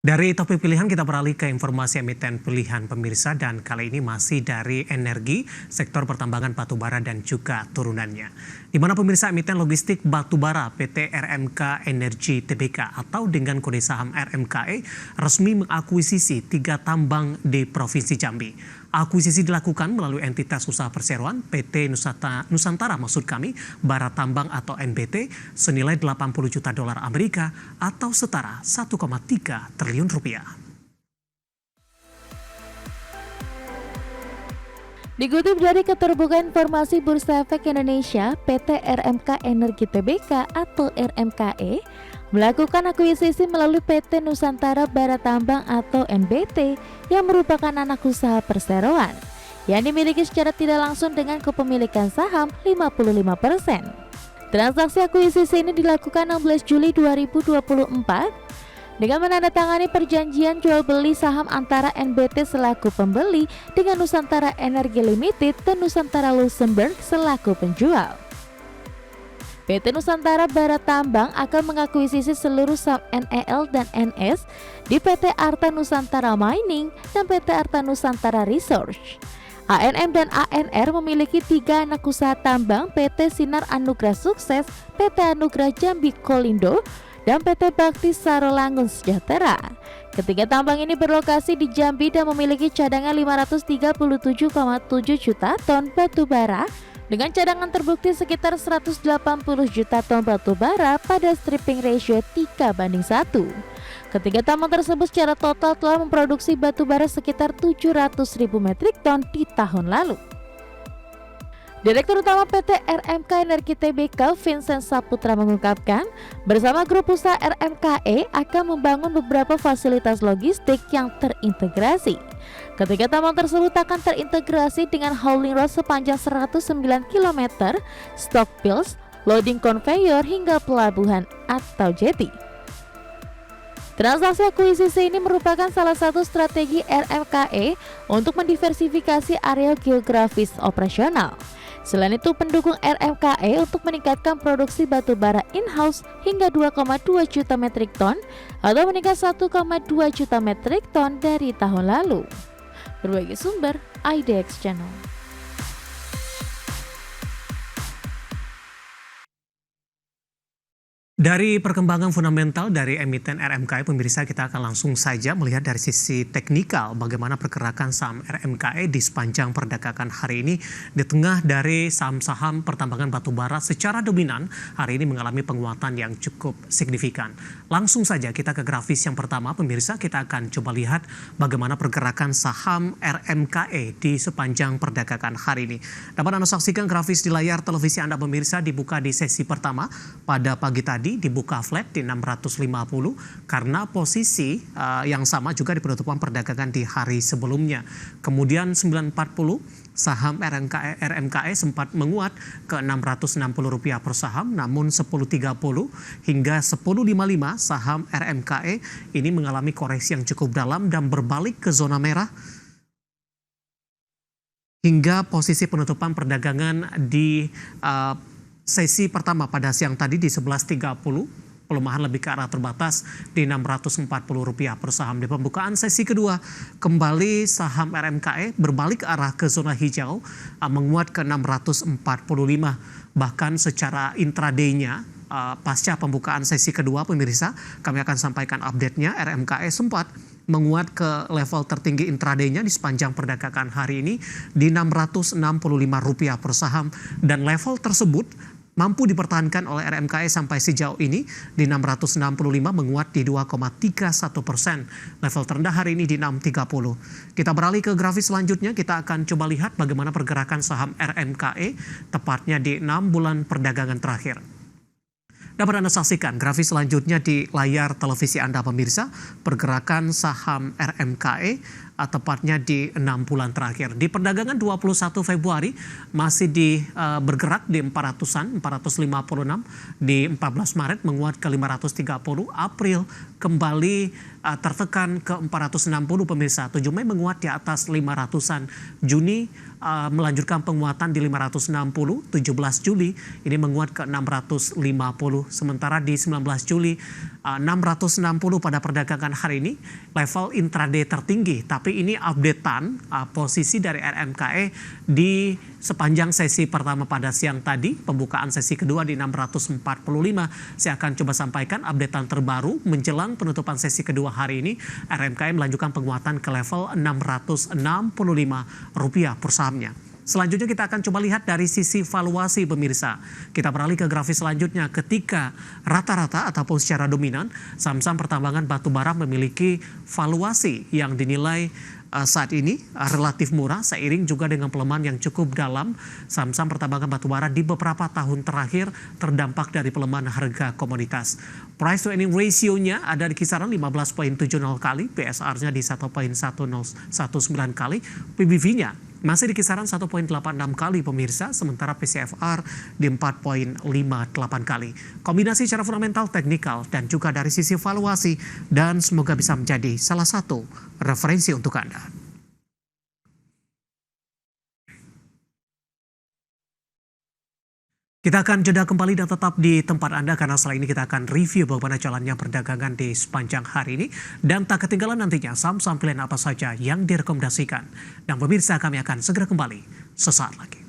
Dari topik pilihan kita beralih ke informasi emiten pilihan pemirsa dan kali ini masih dari energi, sektor pertambangan batubara dan juga turunannya. Di mana pemirsa emiten logistik batubara PT RMK Energi Tbk atau dengan kode saham RMKE resmi mengakuisisi 3 tambang di Provinsi Jambi. Akuisisi dilakukan melalui entitas usaha perseroan PT Nusantara maksud kami Bara Tambang atau NBT senilai 80 juta dolar Amerika atau setara 1,3 triliun rupiah. Dikutip dari Keterbukaan Informasi Bursa Efek Indonesia, PT RMK Energi Tbk atau RMKE melakukan akuisisi melalui PT Nusantara Bara Tambang atau NBT yang merupakan anak usaha perseroan yang dimiliki secara tidak langsung dengan kepemilikan saham 55%. Transaksi akuisisi ini dilakukan 16 Juli 2024 dengan menandatangani perjanjian jual beli saham antara NBT selaku pembeli dengan Nusantara Energi Limited dan Nusantara Luxembourg selaku penjual. PT Nusantara Bara Tambang akan mengakuisisi seluruh saham NEL dan NS di PT Arta Nusantara Mining dan PT Arta Nusantara Research. ANM dan ANR memiliki 3 anak usaha tambang, PT Sinar Anugrah Sukses, PT Anugrah Jambi Kolindo, dan PT Bakti Sarolangun Sejahtera. Ketiga tambang ini berlokasi di Jambi dan memiliki cadangan 537,7 juta ton batu bara dengan cadangan terbukti sekitar 180 juta ton batu bara pada stripping ratio 3:1. Ketiga tambang tersebut secara total telah memproduksi batu bara sekitar 700.000 metrik ton di tahun lalu. Direktur Utama PT RMK Energi Tbk Vincent Saputra mengungkapkan, bersama grup usaha RMKE akan membangun beberapa fasilitas logistik yang terintegrasi. Ketiga tambang tersebut akan terintegrasi dengan hauling road sepanjang 109 km, stock pills, loading conveyor hingga pelabuhan atau jeti. Transaksi akuisisi ini merupakan salah satu strategi RMKE untuk mendiversifikasi area geografis operasional. Selain itu, pendukung RMKE untuk meningkatkan produksi batu bara in-house hingga 2,2 juta metrik ton atau meningkat 1,2 juta metrik ton dari tahun lalu. Berbagai sumber, IDX Channel. Dari perkembangan fundamental dari emiten RMKE, pemirsa kita akan langsung saja melihat dari sisi teknikal bagaimana pergerakan saham RMKE di sepanjang perdagangan hari ini di tengah dari saham-saham pertambangan batubara secara dominan hari ini mengalami penguatan yang cukup signifikan. Langsung saja kita ke grafis yang pertama, pemirsa kita akan coba lihat bagaimana pergerakan saham RMKE di sepanjang perdagangan hari ini. Dapat Anda saksikan grafis di layar televisi Anda pemirsa dibuka di sesi pertama pada pagi tadi. Dibuka flat di 650 karena posisi yang sama juga di penutupan perdagangan di hari sebelumnya. Kemudian 940 saham RMKE sempat menguat ke Rp660 per saham, namun 10.30 hingga 10.55 saham RMKE ini mengalami koreksi yang cukup dalam dan berbalik ke zona merah hingga posisi penutupan perdagangan di sesi pertama pada siang tadi di 11.30, pelemahan lebih ke arah terbatas di Rp640 per saham. Di pembukaan sesi kedua, kembali saham RMKE berbalik ke arah ke zona hijau, menguat ke 645. Bahkan secara intraday-nya, pasca pembukaan sesi kedua, pemirsa, kami akan sampaikan update-nya, RMKE sempat menguat ke level tertinggi intraday-nya di sepanjang perdagangan hari ini di Rp665 per saham, dan level tersebut mampu dipertahankan oleh RMKE sampai sejauh ini di 665 menguat di 2,31%. Level terendah hari ini di 630. Kita beralih ke grafis selanjutnya, kita akan coba lihat bagaimana pergerakan saham RMKE tepatnya di 6 bulan perdagangan terakhir. Dapat Anda saksikan grafis selanjutnya di layar televisi Anda pemirsa, pergerakan saham RMKE tepatnya di 6 bulan terakhir. Di perdagangan 21 Februari masih bergerak di 400-an, 456, di 14 Maret menguat ke 530, April kembali tertekan ke 460 pemirsa, 7 Mei menguat di atas 500-an, Juni melanjutkan penguatan di 560, 17 Juli ini menguat ke 650, sementara di 19 Juli 660 pada perdagangan hari ini level intraday tertinggi, tapi ini updatean posisi dari RMKE di sepanjang sesi pertama pada siang tadi, pembukaan sesi kedua di 645. Saya akan coba sampaikan updatean terbaru menjelang penutupan sesi kedua hari ini. RMKE melanjutkan penguatan ke level Rp665 per sahamnya. Selanjutnya kita akan coba lihat dari sisi valuasi pemirsa. Kita beralih ke grafis selanjutnya ketika rata-rata ataupun secara dominan saham-saham pertambangan batubara memiliki valuasi yang dinilai saat ini relatif murah seiring juga dengan pelemahan yang cukup dalam saham-saham pertambangan batubara di beberapa tahun terakhir terdampak dari pelemahan harga komoditas. Price to earning ratio-nya ada di kisaran 15.70 kali, PSR-nya di 1.1019 kali, PBV-nya masih di kisaran 1.86 kali pemirsa, sementara PCFR di 4.58 kali. Kombinasi secara fundamental, teknikal, dan juga dari sisi valuasi, dan semoga bisa menjadi salah satu referensi untuk Anda. Kita akan jeda kembali dan tetap di tempat Anda karena setelah ini kita akan review bagaimana jalannya perdagangan di sepanjang hari ini. Dan tak ketinggalan nantinya saham-saham pilihan apa saja yang direkomendasikan. Dan pemirsa kami akan segera kembali sesaat lagi.